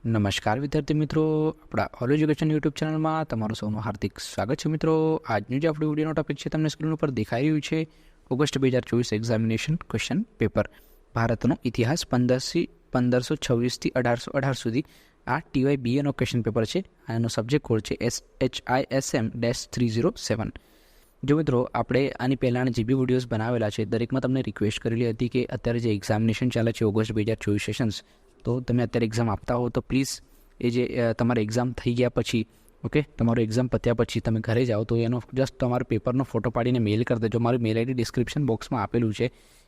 નમસ્કાર વિદ્યાર્થી મિત્રો, આપણા ઓલ એજ્યુકેશન યુટ્યુબ ચેનલમાં તમારું સૌનું હાર્દિક સ્વાગત છે. મિત્રો, આજનું જે આપણું વિડીયોનો ટોપિક છે તમને સ્ક્રીન ઉપર દેખાઈ રહ્યું છે. ઓગસ્ટ 2024 એક્ઝામિનેશન ક્વેશ્ચન પેપર, ભારતનો ઇતિહાસ 1526થી 1818 સુધી. આ TYBAનો ક્વેશ્ચન પેપર છે. આનો સબ્જેક્ટ કોડ છે HISM-307. જો મિત્રો, આપણે આની પહેલાંના જે બી વિડીયોઝ બનાવેલા છે દરેકમાં તમને રિક્વેસ્ટ કરેલી હતી કે અત્યારે જે એક્ઝામિનેશન ચાલે છે ઓગસ્ટ 2024 સેશન્સ, તો તમે અત્યારે એક્ઝામ આપતા હો તો પ્લીઝ એ જે તમારે એક્ઝામ થઈ ગયા પછી, ઓકે, તમારું એક્ઝામ પત્યા પછી તમે ઘરે જાઓ તો એનો જસ્ટ તમારો પેપરનો ફોટો પાડીને મેલ કરી દેજો. મારું મેલ આઈડી ડિસ્ક્રિપ્શન બોક્સમાં આપેલું છે.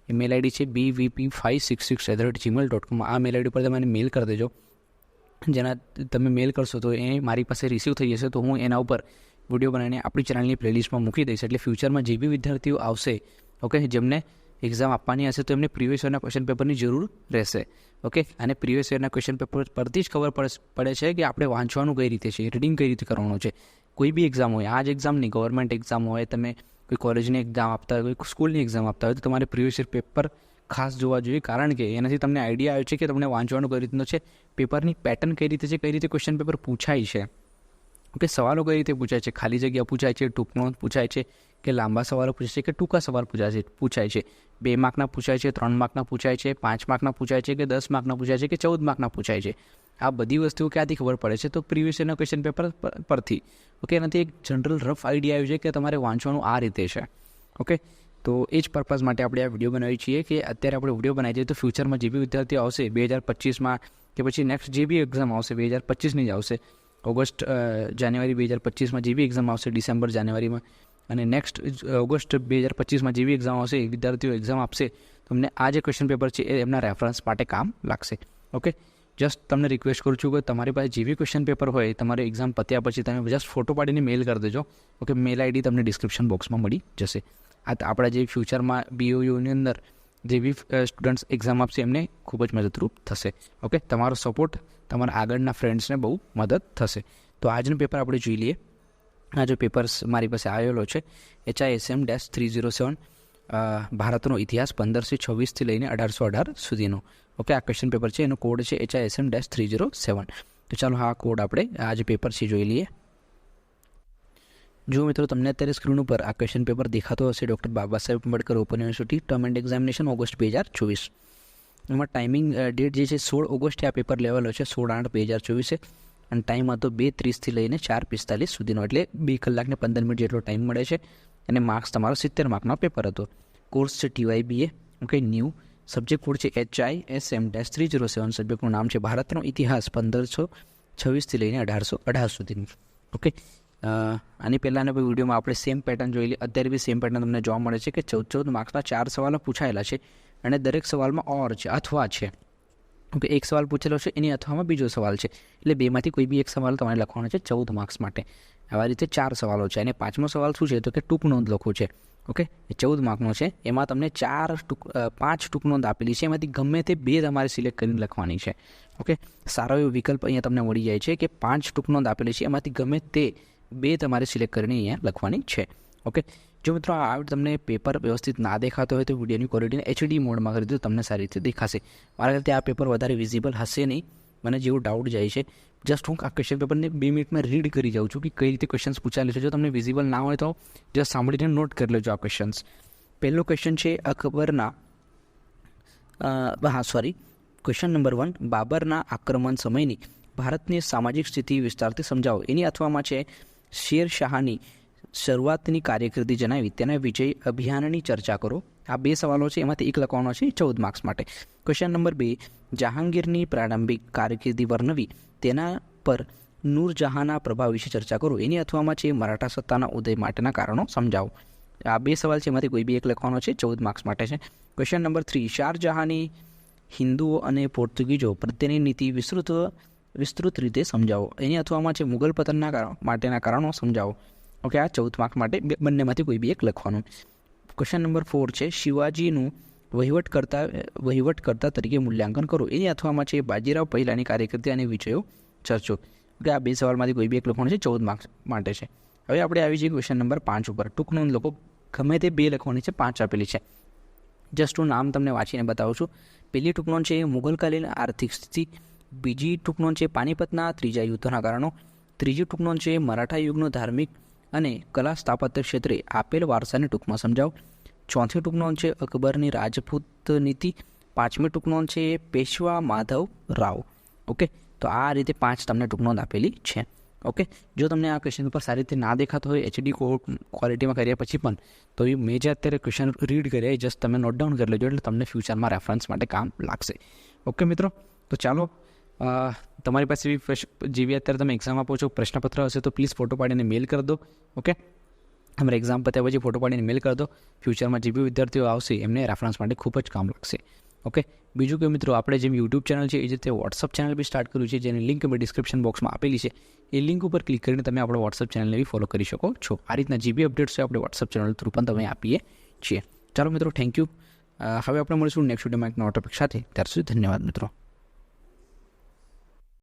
એ મેલ આઈડી છે bvp566@gmail.com. આ મેલ આઈડી પર તમે મેલ કરી દેજો. જેના તમે મેલ કરશો તો એ મારી પાસે રિસીવ થઈ જશે, તો હું એના ઉપર વિડીયો બનાવીને આપણી ચેનલની પ્લેલિસ્ટમાં મૂકી દઈશ. એટલે ફ્યુચરમાં જે બી વિદ્યાર્થીઓ આવશે, ઓકે, જેમને એક્ઝામ આપવાની હશે તો એમને પ્રીવિયસ યરના ક્વેશ્ચન પેપરની જરૂર રહેશે. ઓકે, અને પ્રીવિયસ યરના ક્વેશ્ચન પેપર પરથી જ ખબર પડે છે કે આપણે વાંચવાનું કઈ રીતે છે, રીડિંગ કઈ રીતે કરવાનું છે. કોઈ બી એક્ઝામ હોય, આ જ એક્ઝામ નહીં, ગવર્મેન્ટ એક્ઝામ હોય, તમે કોઈ કોલેજની એક્ઝામ આપતા હોય, કોઈ સ્કૂલની એક્ઝામ આપતા હોય, તો તમારે પ્રીવિયસ યર પેપર ખાસ જોવા જોઈએ. કારણ કે એનાથી તમને આઈડિયા આવે છે કે તમને વાંચવાનું કઈ રીતનું છે, પેપરની પેટર્ન કઈ રીતે છે, કઈ રીતે ક્વેશ્ચન પેપર પૂછાય છે. ઓકે, સવાલો કઈ રીતે પૂછાય છે, ખાલી જગ્યા પૂછાય છે, ટૂંકનો પૂછાય છે કે લાંબા સવાલો પૂછાય છે કે ટૂંકા સવાલ પૂછાય છે, 2 માર્કના પૂછાય છે, 3 માર્કના પૂછાય છે, 5 માર્કના પૂછાય છે કે 10 માર્કના પૂછાય છે કે 14 માર્કના પૂછાય છે. આ બધી વસ્તુઓ ક્યાંથી ખબર પડે છે? તો પ્રીવિયસ યરના ક્વેશ્ચન પેપર પરથી. ઓકે, એનાથી એક જનરલ રફ આઈડિયા આવ્યો છે કે તમારે વાંચવાનું આ રીતે છે. ઓકે, તો એ જ પર્પઝ માટે આપણે આ વિડીયો બનાવીએ છીએ કે અત્યારે આપણે વિડીયો બનાવી દઈએ તો ફ્યુચરમાં જે બી વિદ્યાર્થીઓ આવશે 2025માં કે પછી નેક્સ્ટ જે બી એક્ઝામ આવશે 2025ની જ આવશે, ઓગસ્ટ જાન્યુઆરી 2025માં જે બી એક્ઝામ આવશે, ડિસેમ્બર જાન્યુઆરીમાં, અને નેક્સ્ટ ઓગસ્ટ 2025માં જે બી એક્ઝામ આવશે, વિદ્યાર્થીઓ એક્ઝામ આપશે, તમને આ જે ક્વેશ્ચન પેપર છે એ એમના રેફરન્સ માટે કામ લાગશે. ઓકે, જસ્ટ તમને રિક્વેસ્ટ કરું છું કે તમારી પાસે જે બી ક્વેશ્ચન પેપર હોય, તમારે એક્ઝામ પત્યા પછી તમે જસ્ટ ફોટો પાડીને મેલ કરી દેજો. ઓકે, મેલ આઈડી તમને ડિસ્ક્રિપ્શન બોક્સમાં મળી જશે. આ આપણા જે ફ્યુચરમાં BOUની અંદર જે બી સ્ટુડન્ટ્સ એક્ઝામ આપશે એમને ખૂબ જ મદદરૂપ થશે. ઓકે, તમારો સપોર્ટ તમારા આગળના ફ્રેન્ડ્સને બહુ મદદ થશે. તો આજનું પેપર આપણે જોઈ લઈએ. આ જો પેપર્સ મારી પાસે આવેલો છે HISM-307, ભારતનો ઇતિહાસ 1526થી લઈને 1818 સુધીનો. ઓકે, આ ક્વેશ્ચન પેપર છે, એનો કોડ છે HISM-307. તો ચાલો આ કોડ આપણે આ જે પેપર છે જોઈ લઈએ. જો મિત્રો, તમને અત્યારે સ્ક્રીન ઉપર આ ક્વેશ્ચન પેપર દેખાતો હશે, doctor Baba Saheb Ambedkar open university term and examination August 2024. એમાં ટાઈમિંગ ડેટ જે છે 16 ઓગસ્ટે આ પેપર લેવલો છે, 16/8/2024, અને ટાઈમ હતો 2:30થી લઈને 4:45 સુધીનો, એટલે 2 કલાકને 15 મિનિટ જેટલો ટાઈમ મળે છે. અને માર્ક્સ તમારો 70 માર્કનો પેપર હતો. કોર્સ છે TYBA. Okay, new subject code છે HISM-307. સબ્જેક્ટનું નામ છે ભારતનો ઇતિહાસ 1526થી લઈને 1818 સુધીનું. ઓકે, આની પહેલાંના વિડીયોમાં આપણે સેમ પેટર્ન જોઈ લઈએ. અત્યારે બી સેમ પેટર્ન તમને જોવા મળે છે કે 14 માર્ક્સના 4 સવાલો પૂછાયેલા છે, અને દરેક સવાલમાં ઓર છે, અથવા છે. ઓકે, એક સવાલ પૂછેલો છે, એની અથવામાં બીજો સવાલ છે, એટલે બેમાંથી કોઈ બી એક સવાલ તમારે લખવાનો છે 14 માર્ક્સ માટે. આવા રીતે 4 સવાલો છે, અને 5મો સવાલ શું છે તો કે ટૂંક નોંધ લખવું છે. ઓકે, એ 14 માર્કનો છે. એમાં તમને 5 ટૂંક નોંધ આપેલી છે, એમાંથી ગમે તે 2 તમારે સિલેક્ટ કરીને લખવાની છે. ઓકે, સારો એવો વિકલ્પ અહીંયા તમને મળી જાય છે કે 5 ટૂંક નોંધ આપેલી છે, એમાંથી ગમે તે 2 તમારે સિલેક્ટ કરીને અહીંયા લખવાની છે. ઓકે, જો મિત્રો આ તમને પેપર વ્યવસ્થિત ના દેખાતો હોય તો વિડીયોની ક્વોલિટીને HD મોડમાં કરી દો, તમને સારી રીતે દેખાશે. મારા ખ્યાલથી આ પેપર વધારે વિઝિબલ હશે નહીં, મને જેવું ડાઉટ જાય છે. જસ્ટ હું આ ક્વેશ્ચન પેપરને 2 મિનિટમાં રીડ કરી જાઉં છું કે કઈ રીતે ક્વેશ્ચન્સ પૂછાયેલું છે. જો તમને વિઝિબલ ના હોય તો જસ્ટ સાંભળીને નોટ કરી લેજો આ ક્વેશ્ચન્સ. પહેલો ક્વેશ્ચન છે ક્વેશ્ચન નંબર 1, બાબરના આક્રમણ સમયની ભારતની સામાજિક સ્થિતિ વિસ્તારથી સમજાવો. એની અથવામાં છે શેરશાહની શરૂઆતની કાર્યકિર્દી જણાવી, તેના વિજય અભિયાનની ચર્ચા કરો. આ 2 સવાલો છે, એમાંથી એક લખવાનો છે 14 માર્ક્સ માટે. ક્વેશ્ચન નંબર 2, જહાંગીરની પ્રારંભિક કારકિર્દી વર્ણવી, તેના પર નૂરજહાંના પ્રભાવ વિશે ચર્ચા કરો. એની અથવામાં છે મરાઠા સત્તાના ઉદય માટેના કારણો સમજાવો. આ 2 સવાલ છે, એમાંથી કોઈ બી એક લખવાનો છે, 14 માર્ક્સ માટે છે. ક્વેશ્ચન નંબર 3, શારજહાંની હિન્દુઓ અને પોર્તુગીઝો પ્રત્યેની નીતિ વિસ્તૃત રીતે સમજાવો. એની અથવામાં છે મુગલ પતનના માટેના કારણો સમજાવો. ઓકે, આ 14 માર્ક માટે બંનેમાંથી કોઈ બી એક લખવાનું. ક્વેશ્ચન નંબર 4 છે શિવાજીનું વહીવટકર્તા તરીકે મૂલ્યાંકન કરો. એની અથવામાં છે બાજીરાવ પહેલાની કારકિર્દી અને વિજયો ચર્ચો. ઓકે, આ 2 સવાલમાંથી કોઈ બી એક લખવાનું છે, 14 માર્ક્સ માટે છે. હવે આપણે આવી જઈએ ક્વેશ્ચન નંબર 5 ઉપર. ટૂંક નોંધ લોકો ગમે તે 2 લખવાની છે, 5 આપેલી છે. જસ્ટ હું નામ તમને વાંચીને બતાવું છું. પહેલી ટૂંક નોંધ છે મુગલકાલીન આર્થિક સ્થિતિ બીજી ટૂંક નોંધ છે પાણીપતના ત્રીજા યુદ્ધના કારણો. ત્રીજી ટૂંક નોંધ છે મરાઠા યુગનો ધાર્મિક અને કલા સ્થાપત્ય ક્ષેત્રે આપેલ વારસાને ટૂંકમાં સમજાવો. ચોથી ટૂંક નોંધ છે અકબરની રાજપૂત નીતિ. પાંચમી ટૂંક નોંધ છે પેશવા માધવ રાવ. ઓકે, તો આ રીતે 5 તમને ટૂંક નોંધ આપેલી છે. ઓકે, જો તમને આ ક્વેશ્ચન પેપર સારી રીતે ના દેખાતો હોય HD ક્વોલિટીમાં કર્યા પછી પણ, તો એ મેં જે અત્યારે ક્વેશ્ચન રીડ કર્યા એ જસ્ટ તમે નોટ ડાઉન કરી લેજો, એટલે તમને ફ્યુચરમાં રેફરન્સ માટે કામ લાગશે. ઓકે મિત્રો, તો ચાલો તમારી પાસે જેવી અત્યારે તમે એક્ઝામ આપો છો પ્રશ્નપત્ર હશે તો પ્લીઝ ફોટો પાડીને મેલ કરી દો. ઓકે, અમારે એક્ઝામ પત્યા પછી ફોટો પાડીને મેલ કરી દો. ફ્યુચરમાં જે બી વિદ્યાર્થીઓ આવશે એમને રેફરન્સ માટે ખૂબ જ કામ લાગશે. ઓકે, બીજું કે મિત્રો આપણે જેમ યુટ્યુબ ચેનલ છે એ જ રીતે વોટ્સઅપ ચેનલ બી સ્ટાર્ટ કર્યું છે, જેની લિંક મેં ડિસ્ક્રિપ્શન બોક્સમાં આપેલી છે. એ લિંક ઉપર ક્લિક કરીને તમે આપણો વોટ્સઅપ ચેનલને બી ફોલો કરી શકો છો. આ રીતના જે બી અપડેટ્સ છે આપણે વોટ્સઅપ ચેનલ થ્રુ પણ તમે આપીએ છીએ. ચાલો મિત્રો, થેન્ક યુ. હવે આપણે મળીશું નેક્સ્ટ વિડીયોમાં એક નવા ટોપિક સાથે. ત્યાર સુધી ધન્યવાદ મિત્રો.